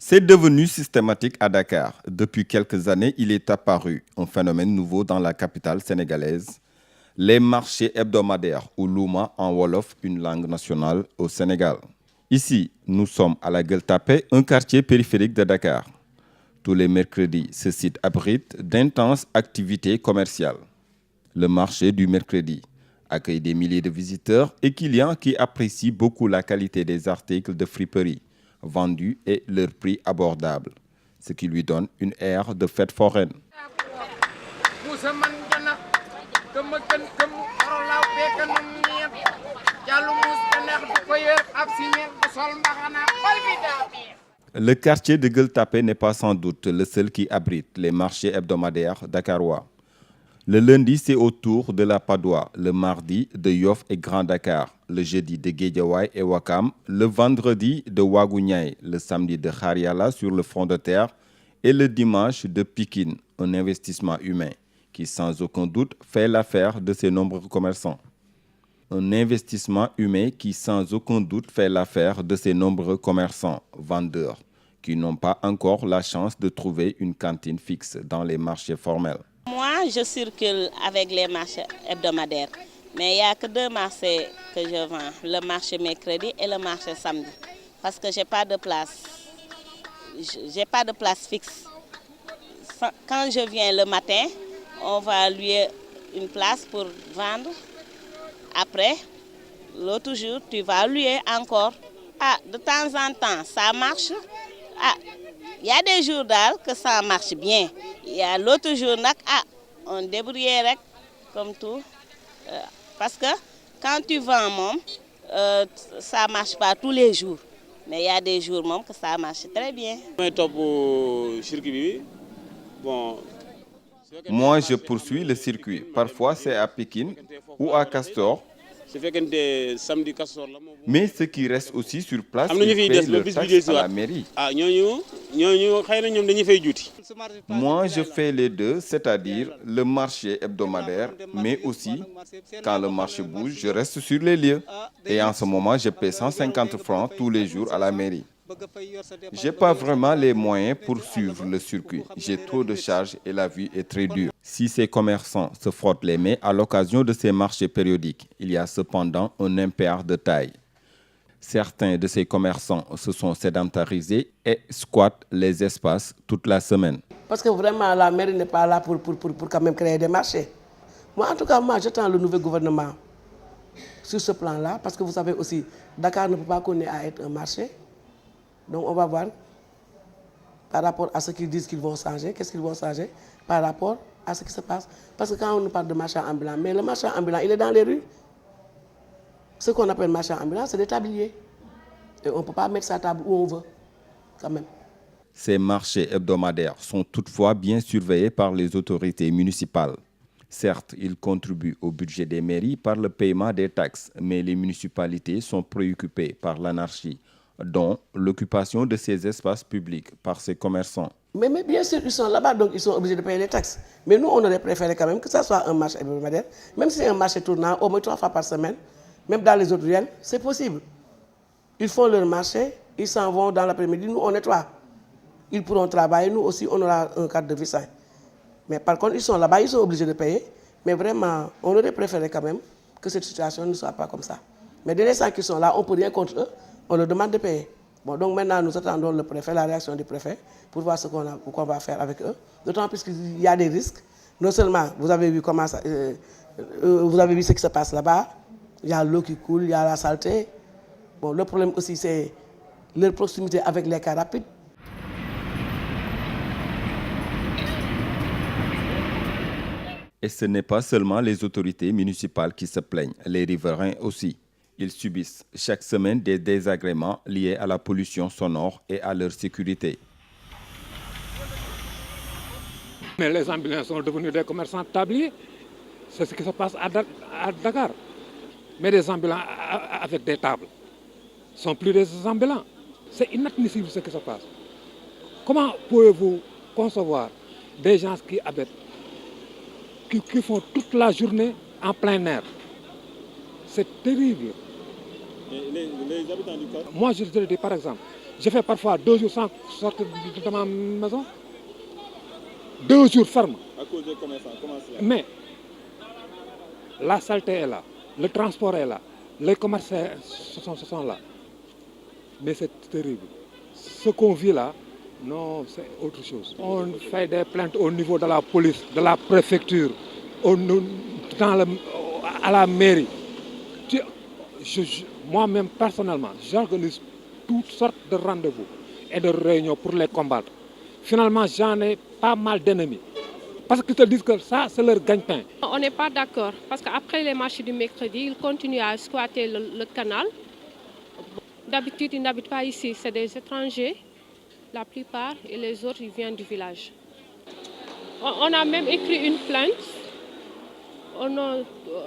C'est devenu systématique à Dakar. Depuis quelques années, il est apparu un phénomène nouveau dans la capitale sénégalaise, les marchés hebdomadaires ou Louma en Wolof, une langue nationale au Sénégal. Ici, nous sommes à la Gueule-Tapée, un quartier périphérique de Dakar. Tous les mercredis, ce site abrite d'intenses activités commerciales. Le marché du mercredi accueille des milliers de visiteurs et clients qui apprécient beaucoup la qualité des articles de friperie vendus et leur prix abordable, ce qui lui donne une aire de fête foraine. Le quartier de Gueule-Tapée n'est pas sans doute le seul qui abrite les marchés hebdomadaires dakarois. Le lundi, c'est au tour de la Padoue, le mardi de Yoff et Grand Dakar, le jeudi de Guédiawaye et Ouakam, le vendredi de Ouagougnay, le samedi de Khariala sur le front de terre et le dimanche de Pikine, un investissement humain qui sans aucun doute fait l'affaire de ces nombreux commerçants. Un investissement humain qui sans aucun doute fait l'affaire de ces nombreux commerçants, vendeurs, qui n'ont pas encore la chance de trouver une cantine fixe dans les marchés formels. Moi, je circule avec les marchés hebdomadaires, mais il n'y a que deux marchés que je vends, le marché mercredi et le marché samedi, parce que j'ai pas de place. J'ai pas de place fixe. Quand je viens le matin, on va louer une place pour vendre. Après, l'autre jour, tu vas louer encore. Ah, de temps en temps, ça marche. Ah, il y a des jours que ça marche bien. Il y a l'autre jour, on débrouille comme tout. Parce que quand tu vends, ça ne marche pas tous les jours. Mais il y a des jours que ça marche très bien. Moi, je poursuis le circuit. Parfois, c'est à Pékin ou à Castor. Mais ceux qui restent aussi sur place, ils paient leur taxe à la mairie. Moi, je fais les deux, c'est-à-dire le marché hebdomadaire, mais aussi, quand le marché bouge, je reste sur les lieux. Et en ce moment, je paie 150 francs tous les jours à la mairie. Je n'ai pas vraiment les moyens pour suivre le circuit. J'ai trop de charges et la vie est très dure. Si ces commerçants se frottent les mains à l'occasion de ces marchés périodiques, il y a cependant un impair de taille. Certains de ces commerçants se sont sédentarisés et squattent les espaces toute la semaine. Parce que vraiment, la mairie n'est pas là pour quand même créer des marchés. Moi, en tout cas, j'attends le nouveau gouvernement sur ce plan-là, parce que vous savez aussi, Dakar ne peut pas connaître à être un marché. Donc on va voir par rapport à ce qu'ils disent qu'ils vont changer, qu'est-ce qu'ils vont changer par rapport à ce qui se passe. Parce que quand on nous parle de marchand ambulant, mais le marchand ambulant, il est dans les rues. Ce qu'on appelle marchand ambulant, c'est des tabliers. Et on ne peut pas mettre sa table où on veut, quand même. Ces marchés hebdomadaires sont toutefois bien surveillés par les autorités municipales. Certes, ils contribuent au budget des mairies par le paiement des taxes, mais les municipalités sont préoccupées par l'anarchie, dont l'occupation de ces espaces publics par ces commerçants. Mais bien sûr, ils sont là-bas, donc ils sont obligés de payer les taxes. Mais nous, on aurait préféré quand même que ça soit un marché hebdomadaire, même si c'est un marché tournant, au moins 3 fois par semaine, même dans les autres réels, c'est possible. Ils font leur marché, ils s'en vont dans l'après-midi, nous on nettoie. Ils pourront travailler, nous aussi on aura un cadre de vie sain. Mais par contre, ils sont là-bas, ils sont obligés de payer. Mais vraiment, on aurait préféré quand même que cette situation ne soit pas comme ça. Mais dès l'instant qu'ils sont là, on ne peut rien contre eux, on leur demande de payer. Bon, donc maintenant, nous attendons le préfet, la réaction du préfet, pour voir ce qu'on va faire avec eux. D'autant plus qu'il y a des risques. Non seulement, vous avez vu vous avez vu ce qui se passe là-bas, il y a l'eau qui coule, il y a la saleté. Bon, le problème aussi, c'est leur proximité avec les cars rapides. Et ce n'est pas seulement les autorités municipales qui se plaignent, les riverains aussi. Ils subissent chaque semaine des désagréments liés à la pollution sonore et à leur sécurité. Mais les ambulants sont devenus des commerçants tabliers. C'est ce qui se passe à Dakar. Mais des ambulants avec des tables ne sont plus des ambulants. C'est inadmissible ce qui se passe. Comment pouvez-vous concevoir des gens qui habitent, qui font toute la journée en plein air? C'est terrible. Les habitants du corps? Moi, je te le dis par exemple, je fais parfois 2 jours sans sortir de ma maison. 2 jours ferme. À cause des commerçants, comment cela? Mais la saleté est là, le transport est là, les commerçants sont là. Mais c'est terrible. Ce qu'on vit là, non, c'est autre chose. On fait des plaintes au niveau de la police, de la préfecture, à la mairie. Moi-même, personnellement, j'organise toutes sortes de rendez-vous et de réunions pour les combattre. Finalement, j'en ai pas mal d'ennemis. Parce qu'ils te disent que ça, c'est leur gagne-pain. On n'est pas d'accord, parce qu'après les marchés du mercredi, ils continuent à squatter le canal. D'habitude, ils n'habitent pas ici, c'est des étrangers, la plupart, et les autres, ils viennent du village. On a même écrit une plainte, on a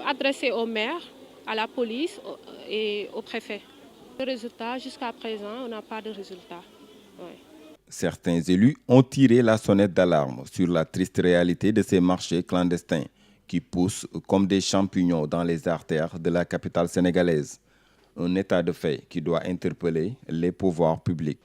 adressé au maire, à la police et au préfet. Le résultat, jusqu'à présent, on n'a pas de résultat. Ouais. Certains élus ont tiré la sonnette d'alarme sur la triste réalité de ces marchés clandestins qui poussent comme des champignons dans les artères de la capitale sénégalaise. Un état de fait qui doit interpeller les pouvoirs publics.